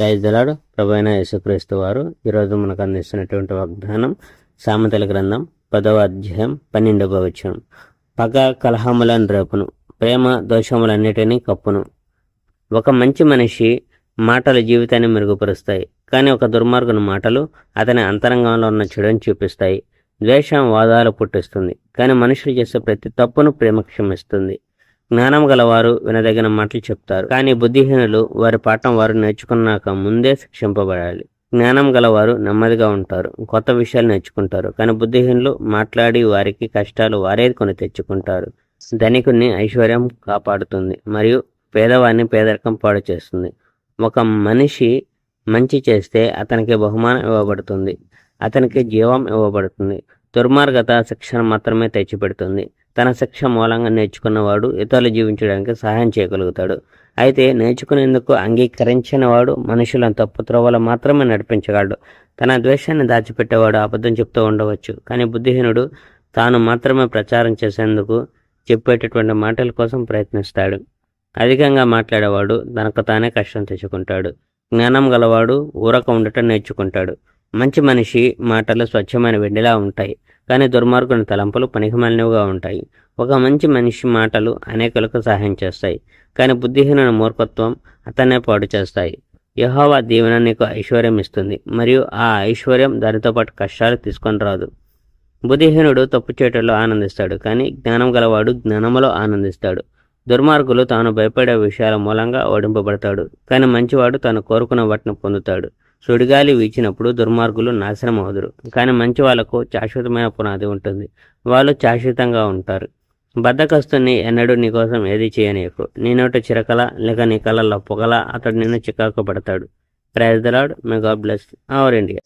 Praise the lord. ప్రభువైన యేసుక్రీస్తు వారు ఈరోజు మనకు అందిస్తున్నటువంటి వాగ్దానం సామెతల గ్రంథం 10వ అధ్యాయం 12వ వచనం. పగ కలహములను రేపును, ప్రేమ దోషములన్నిటినీ కప్పును. ఒక మంచి మనిషి మాటలు జీవితాన్ని మెరుగుపరుస్తాయి, కానీ ఒక దుర్మార్గుని మాటలు అతని అంతరంగంలో ఉన్న చెడుని చూపిస్తాయి. ద్వేషం వాదాలు పుట్టిస్తుంది, కానీ మనుషులు చేసే ప్రతి తప్పును ప్రేమ క్షమిస్తుంది. జ్ఞానం గలవారు వినదగిన మాటలు చెప్తారు, కానీ బుద్ధిహీనులు వారి పాఠం వారు నేర్చుకున్నాక ముందే శిక్షింపబడాలి. జ్ఞానం గలవారు నెమ్మదిగా ఉంటారు, కొత్త విషయాలు నేర్చుకుంటారు, కానీ బుద్ధిహీనులు మాట్లాడి వారికి కష్టాలు వారే కొని తెచ్చుకుంటారు. ధనికుని ఐశ్వర్యం కాపాడుతుంది, మరియు పేదవాడిని పేదరికం పాడు చేస్తుంది. ఒక మనిషి మంచి చేస్తే అతనికి బహుమానం ఇవ్వబడుతుంది, అతనికి జీవం ఇవ్వబడుతుంది. దుర్మార్గత శిక్షణ మాత్రమే తెచ్చిపెడుతుంది. తన శిక్ష మూలంగా నేర్చుకున్నవాడు ఇతరులు జీవించడానికి సహాయం చేయగలుగుతాడు. అయితే నేర్చుకునేందుకు అంగీకరించిన వాడు మనుషులను తప్పు త్రోవలో మాత్రమే నడిపించగలడు. తన ద్వేషాన్ని దాచిపెట్టేవాడు అబద్ధం చెప్తూ ఉండవచ్చు, కానీ బుద్ధిహీనుడు తాను మాత్రమే ప్రచారం చేసేందుకు చెప్పేటటువంటి మాటల కోసం ప్రయత్నిస్తాడు. అధికంగా మాట్లాడేవాడు తనకు తానే కష్టం తెచ్చుకుంటాడు. జ్ఞానం గలవాడు ఊరక ఉండటం నేర్చుకుంటాడు. మంచి మనిషి మాటలు స్వచ్ఛమైన వెండిలా ఉంటాయి, కానీ దుర్మార్గుని తలంపులు పనికిమాలినవిగా ఉంటాయి. ఒక మంచి మనిషి మాటలు అనేకులకు సహాయం చేస్తాయి, కానీ బుద్ధిహీనుని మూర్ఖత్వం అతన్నే పాడు చేస్తాయి. యెహోవా దీవెన నీకు ఐశ్వర్యం ఇస్తుంది, మరియు ఆ ఐశ్వర్యం దానితో పాటు కష్టాలు తీసుకొని రాదు. బుద్ధిహీనుడు తప్పు చేయటంలో ఆనందిస్తాడు, కానీ జ్ఞానం గలవాడు జ్ఞానములో ఆనందిస్తాడు. దుర్మార్గులు తాను భయపడే విషయాల మూలంగా ఓడింపబడతాడు, కానీ మంచివాడు తాను కోరుకున్న వాటిని పొందుతాడు. సుడిగాలి వీచినప్పుడు దుర్మార్గులు నాశనం అవుదురు, కానీ మంచి వాళ్లకు శాశ్వతమైన పునాది ఉంటుంది, వాళ్ళు శాశ్వతంగా ఉంటారు. బద్ధకస్తుని ఎన్నడూ నీకోసం ఏది చేయనీయకు. నీ నోట చిరకల లేక నీ కళ్ళల్లో పొగల అతడు నిన్ను చికాకు పడతాడు. Praise the lord. May God bless our India.